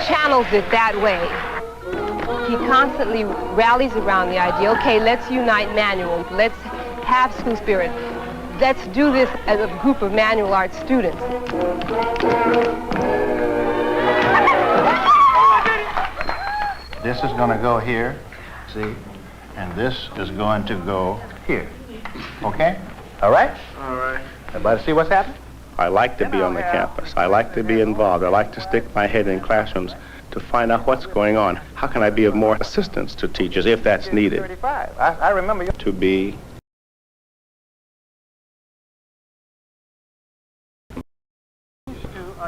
channels it that way. He constantly rallies around the idea, okay, let's unite manual, let's have school spirit, let's do this as a group of manual arts students. This is going to go here, see, and this is going to go here. Okay? All right? All right. Everybody see what's happening? I like to be on the campus. I like to be involved. I like to stick my head in classrooms to find out what's going on. How can I be of more assistance to teachers if that's needed? 35. I remember you. To be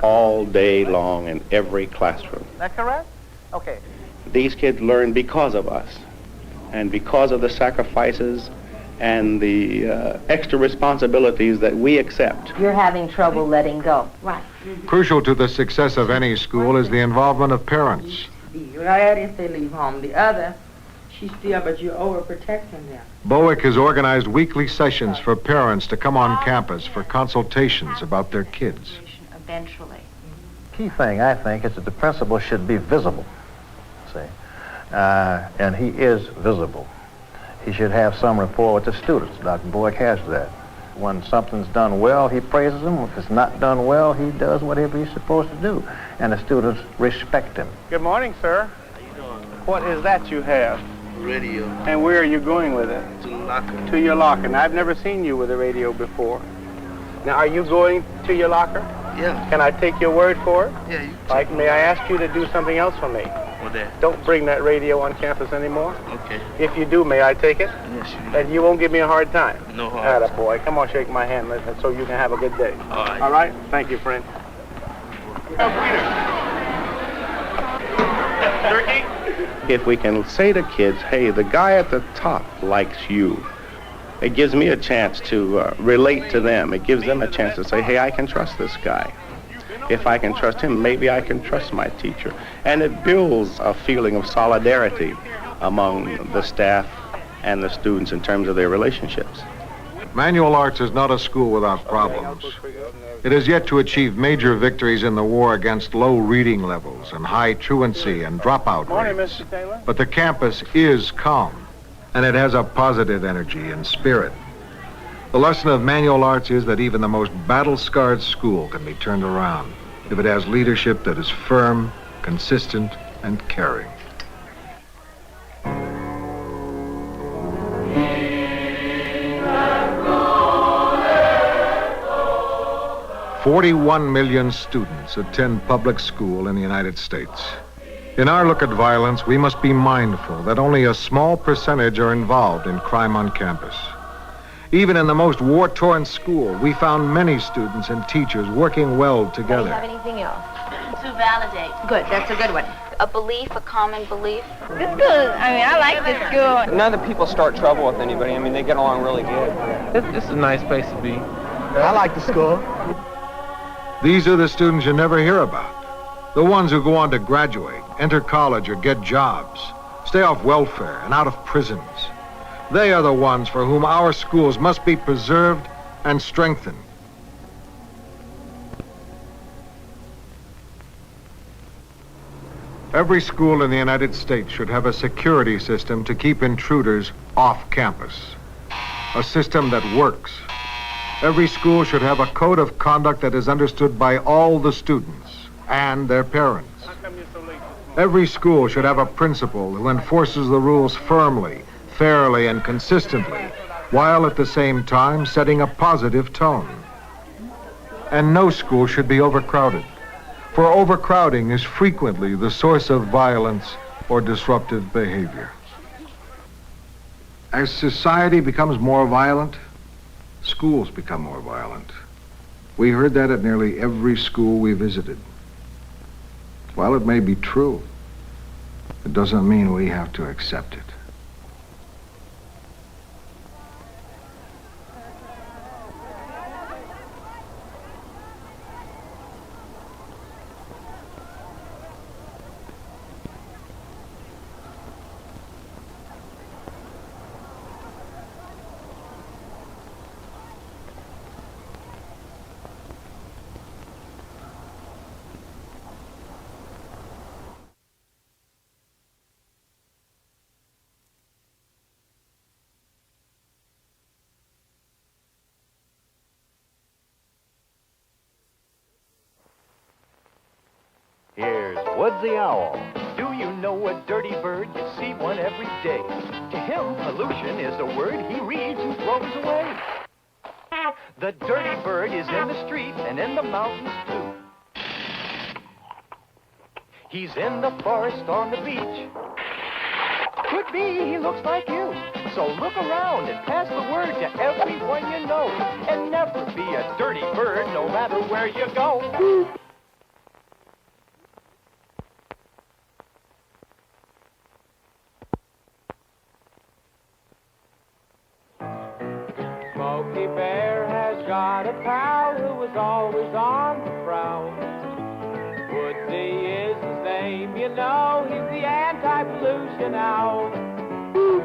all day long in every classroom. Is that correct? Okay. These kids learn because of us and because of the sacrifices and the extra responsibilities that we accept. You're having trouble letting go. Right. Crucial to the success of any school is the involvement of parents. Right if they leave home. The other, she's still, but you're overprotecting them. Bowick has organized weekly sessions for parents to come on campus for consultations about their kids. Eventually. Key thing, I think, is that the principal should be visible, see, and he is visible. He should have some rapport with the students. Dr. Bowick has that. When something's done well, he praises them. If it's not done well, he does whatever he's supposed to do. And the students respect him. Good morning, sir. How you doing? What is that you have? Radio. And where are you going with it? To the locker. To your locker. Now, I've never seen you with a radio before. Now, are you going to your locker? Yeah. Can I take your word for it? Yeah, you Like, may I ask you to do something else for me? What that? Don't bring that radio on campus anymore. Okay. If you do, may I take it? Yes, you And you won't give me a hard time. No hard time. Boy, come on, shake my hand so you can have a good day. All right. All right? Thank you, friend. If we can say to kids, hey, the guy at the top likes you, it gives me a chance to relate to them. It gives them a chance to say, hey, I can trust this guy. If I can trust him, maybe I can trust my teacher. And it builds a feeling of solidarity among the staff and the students in terms of their relationships. Manual Arts is not a school without problems. It has yet to achieve major victories in the war against low reading levels and high truancy and dropout Morning, rates. Mr. Taylor. But the campus is calm, and it has a positive energy and spirit. The lesson of Manual Arts is that even the most battle-scarred school can be turned around if it has leadership that is firm, consistent, and caring. "41 million students attend public school in the United States. In our look at violence, we must be mindful that only a small percentage are involved in crime on campus. Even in the most war-torn school, we found many students and teachers working well Do you together. have anything else? To validate. Good, that's a good one. A belief, a common belief. It's good. I mean, I like this school. None of the people start trouble with anybody. I mean, they get along really good. It's a nice place to be. I like the school. These are the students you never hear about. The ones who go on to graduate, enter college, or get jobs, stay off welfare and out of prisons. They are the ones for whom our schools must be preserved and strengthened. Every school in the United States should have a security system to keep intruders off campus. A system that works. Every school should have a code of conduct that is understood by all the students and their parents. Every school should have a principal who enforces the rules firmly, fairly, and consistently, while at the same time setting a positive tone. And no school should be overcrowded, for overcrowding is frequently the source of violence or disruptive behavior. As society becomes more violent, schools become more violent. We heard that at nearly every school we visited. While it may be true, it doesn't mean we have to accept it. Here's Woodsy Owl. Do you know a dirty bird? You see one every day. To him, pollution is a word he reads and throws away. The dirty bird is in the street and in the mountains too. He's in the forest on the beach. Could be he looks like you. So look around and pass the word to everyone you know. And never be a dirty bird no matter where you go. Smokey Bear has got a pal who is always on the prowl. Woodsy is his name, you know, he's the anti-pollution owl.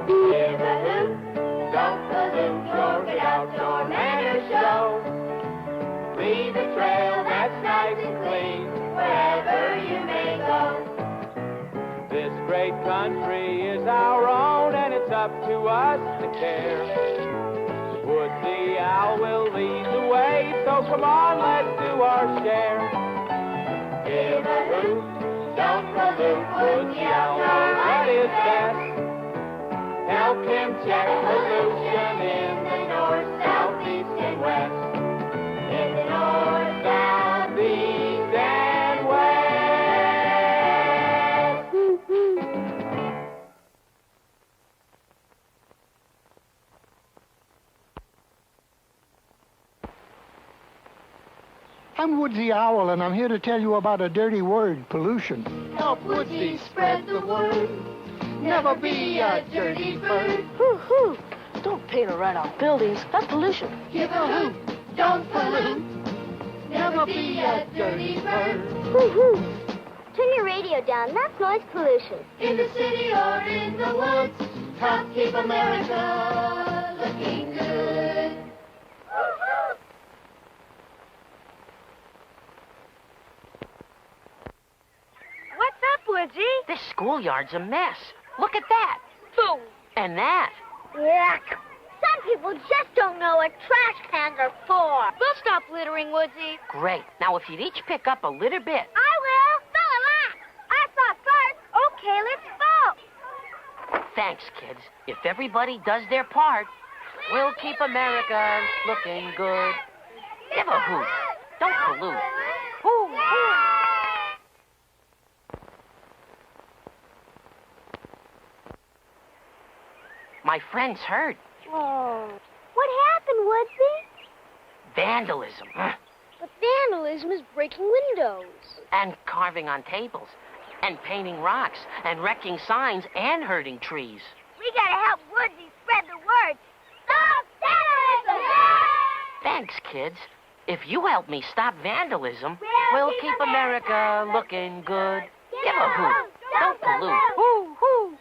Give a hoot, don't pollute your get outdoor manners show. Leave a trail that's nice and clean wherever you may go. This great country is our own and it's up to us to care. Woodsy Owl will lead the way, so come on, let's do our share. Give a hoot, don't pollute, Woodsy Owl knows what is best. Help him check pollution in the north, south, east, and west. In the north, south, east, and west. I'm Woodsy Owl, and I'm here to tell you about a dirty word, pollution. Help Woodsy spread the word. Never be a dirty bird. Hoo-hoo. Don't paint or write on buildings. That's pollution. Give a hoot, don't pollute. Never be a dirty bird. Hoo-hoo. Turn your radio down. That's noise pollution. In the city or in the woods, help keep America looking good. What's up, Woodsy? This schoolyard's a mess. Look at that. Boom. And that. Yuck. Some people just don't know what trash cans are for. We'll stop littering, Woodsy. Great. Now, if you'd each pick up a litter bit. I will. No, relax. I thought first. Okay, let's vote. Thanks, kids. If everybody does their part, we'll keep America looking good. Give a hoot. Don't pollute. Hoo, hoo. My friend's hurt. Oh. What happened, Woodsy? Vandalism. But vandalism is breaking windows. And carving on tables. And painting rocks. And wrecking signs and hurting trees. We gotta help Woodsy spread the word. Stop vandalism! Thanks, kids. If you help me stop vandalism, we'll keep America looking good. Give a hoot. Don't pollute. Hoo, hoo.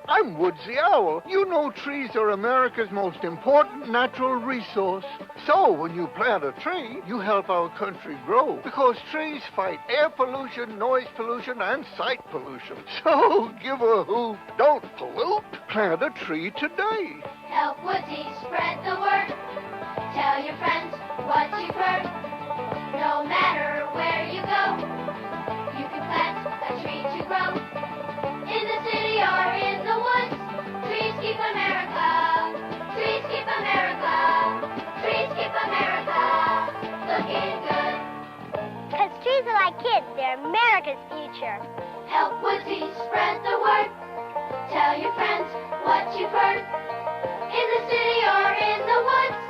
I'm Woodsy Owl. You know trees are America's most important natural resource. So when you plant a tree, you help our country grow. Because trees fight air pollution, noise pollution, and sight pollution. So give a hoot. Don't pollute. Plant a tree today. Help Woodsy spread the word. Tell your friends what you've heard. No matter where you go, you can plant a tree to grow. In the city or in the woods, trees keep America. Trees keep America. Trees keep America looking good. Because trees are like kids, they're America's future. Help Woodsy spread the word. Tell your friends what you've heard. In the city or in the woods,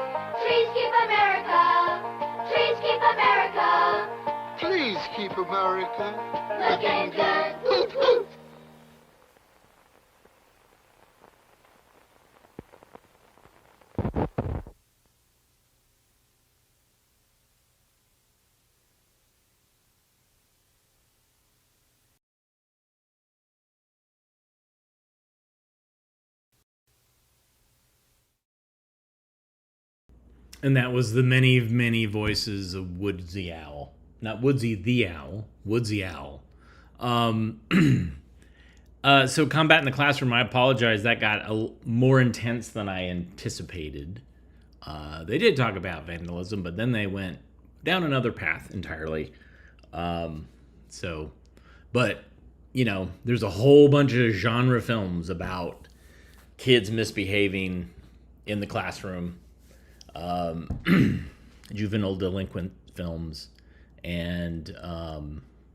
trees keep America. Trees keep America. Please keep America looking good. Hoot, hoot. And that was the many, many voices of Woodsy Owl. Not Woodsy the Owl, Woodsy Owl. So combat in the classroom, I apologize. That got more intense than I anticipated. They did talk about vandalism, but then they went down another path entirely. But, you know, there's a whole bunch of genre films about kids misbehaving in the classroom. Juvenile delinquent films, and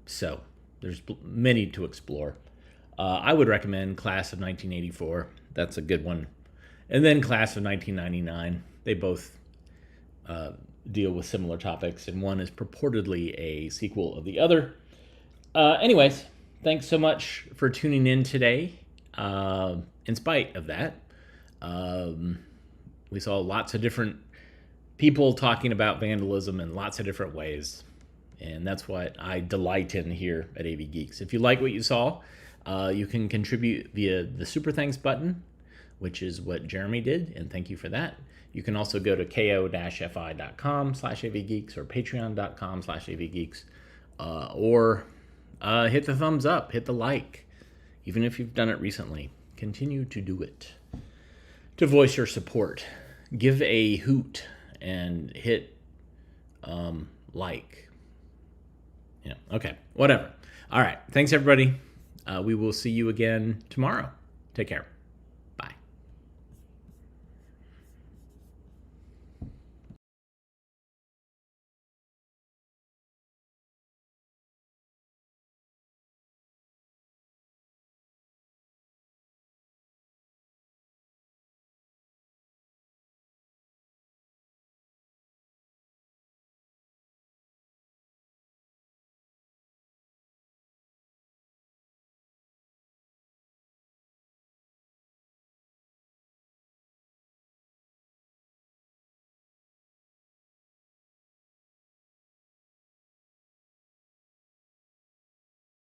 so there's many to explore. I would recommend Class of 1984. That's a good one. And then Class of 1999. They both deal with similar topics, and one is purportedly a sequel of the other. Anyways, thanks so much for tuning in today. In spite of that, we saw lots of different people talking about vandalism in lots of different ways. And that's what I delight in here at AV Geeks. If you like what you saw, you can contribute via the Super Thanks button, which is what Jeremy did, and thank you for that. You can also go to ko-fi.com/avgeeks or patreon.com/avgeeks, or hit the thumbs up, hit the like, even if you've done it recently. Continue to do it to voice your support. Give a hoot and hit like. You know, okay, whatever. All right, thanks everybody. We will see you again tomorrow. Take care.